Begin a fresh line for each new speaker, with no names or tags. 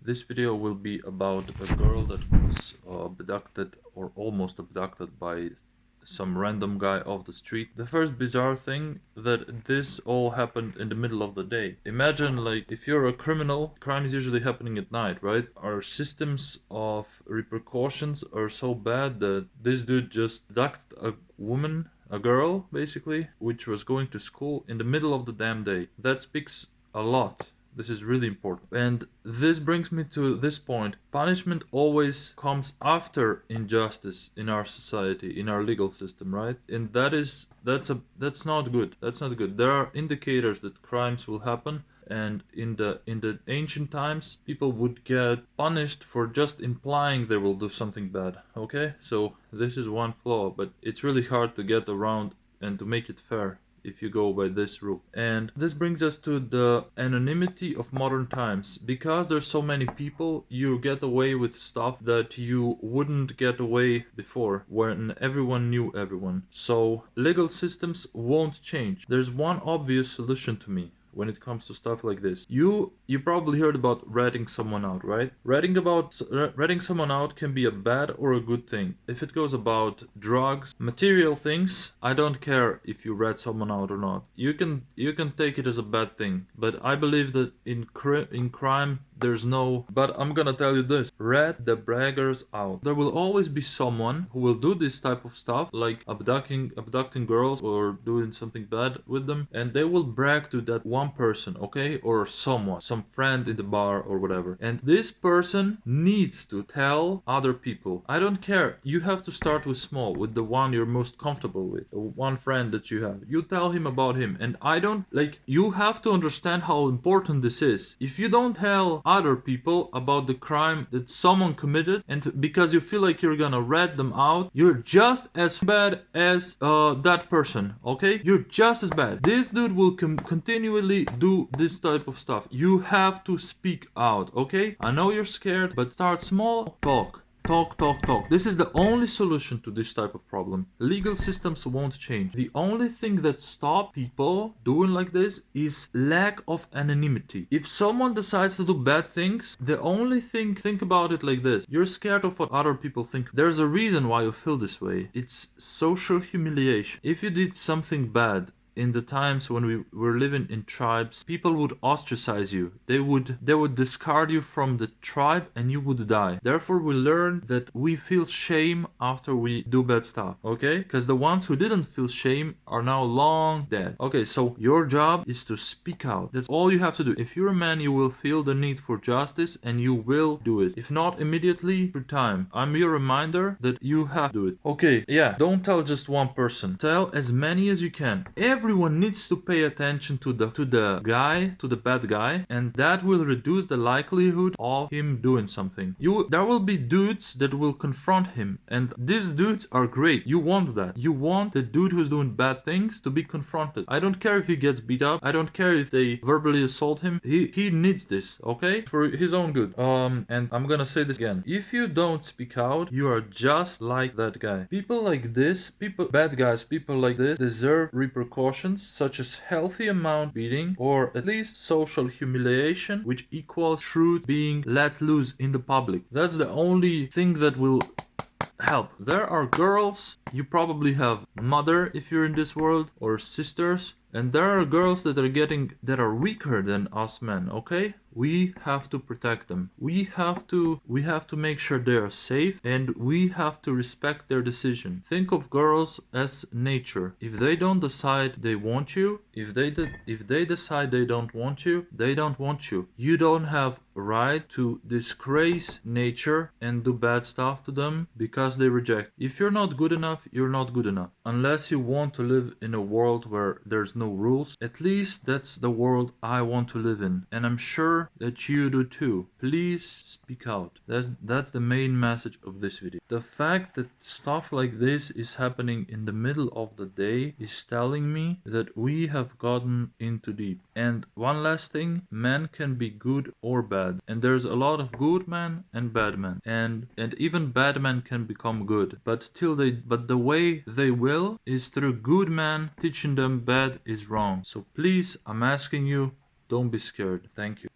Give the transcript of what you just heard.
This video will be about a girl that was abducted or almost abducted by some random guy off the street. The first bizarre thing that this all happened in the middle of the day. Imagine, like, if you're a criminal, crime is usually happening at night, right? Our systems of repercussions are so bad that this dude just abducted a girl, basically, which was going to school in the middle of the damn day. That speaks a lot. This is really important. And this brings me to this point. Punishment always comes after injustice in our society, in our legal system, right? And that's not good. That's not good. There are indicators that crimes will happen, and in the ancient times, people would get punished for just implying they will do something bad. Okay? So this is one flaw, but it's really hard to get around and to make it fair if you go by this rule. And this brings us to the anonymity of modern times. Because there's so many people, you get away with stuff that you wouldn't get away before, when everyone knew everyone. So legal systems won't change. There's one obvious solution to me when it comes to stuff like this. You probably heard about ratting someone out, right? Ratting someone out can be a bad or a good thing. If it goes about drugs, material things, I don't care if you rat someone out or not. You can take it as a bad thing. But I believe that in crime there's no, but I'm gonna tell you this: rat the braggers out. There will always be someone who will do this type of stuff, like abducting girls or doing something bad with them, and they will brag to that one person, okay, or someone, some friend in the bar or whatever, and this person needs to tell other people. I don't care. You have to start with small, with the one you're most comfortable with, the one friend that you have. You tell him about him, and you have to understand how important this is. If you don't tell other people about the crime that someone committed, and because you feel like you're gonna rat them out, you're just as bad as that person, okay? You're just as bad. This dude will continually do this type of stuff. You have to speak out, okay? I know you're scared, but start small. Talk. This is the only solution to this type of problem. Legal systems won't change. The only thing that stops people doing like this is lack of anonymity. If someone decides to do bad things, the only thing, think about it like this: you're scared of what other people think. There's a reason why you feel this way. It's social humiliation. If you did something bad in the times when we were living in tribes, people would ostracize you. They would discard you from the tribe and you would die. Therefore, we learn that we feel shame after we do bad stuff, okay? Because the ones who didn't feel shame are now long dead. Okay, so your job is to speak out. That's all you have to do. If you're a man, you will feel the need for justice and you will do it. If not immediately, through time. I'm your reminder that you have to do it. Okay, yeah, don't tell just one person. Tell as many as you can. Everyone needs to pay attention to the bad guy, and that will reduce the likelihood of him doing something. There will be dudes that will confront him, and these dudes are great. You want that. You want the dude who's doing bad things to be confronted. I don't care if he gets beat up. I don't care if they verbally assault him. He needs this, okay? For his own good. And I'm gonna say this again. If you don't speak out, you are just like that guy. People like this, bad guys, people like this deserve repercussions, such as healthy amount beating, or at least social humiliation, which equals truth being let loose in the public. That's the only thing that will help. There are girls, you probably have mother if you're in this world, or sisters, and there are girls that are weaker than us men, okay? We have to protect them. We have to make sure they are safe, and we have to respect their decision. Think of girls as nature. If they don't decide they want you, if they decide they don't want you, they don't want you. You don't have a right to disgrace nature and do bad stuff to them because they reject. If you're not good enough, you're not good enough. Unless you want to live in a world where there's no rules. At least that's the world I want to live in, and I'm sure that you do too. Please speak out. That's the main message of this video. The fact that stuff like this is happening in the middle of the day is telling me that we have gotten into deep. And one last thing, men can be good or bad, and there's a lot of good men and bad men, and even bad men can become good, but the way they will is through good men teaching them bad is wrong. So please, I'm asking you, don't be scared. Thank you.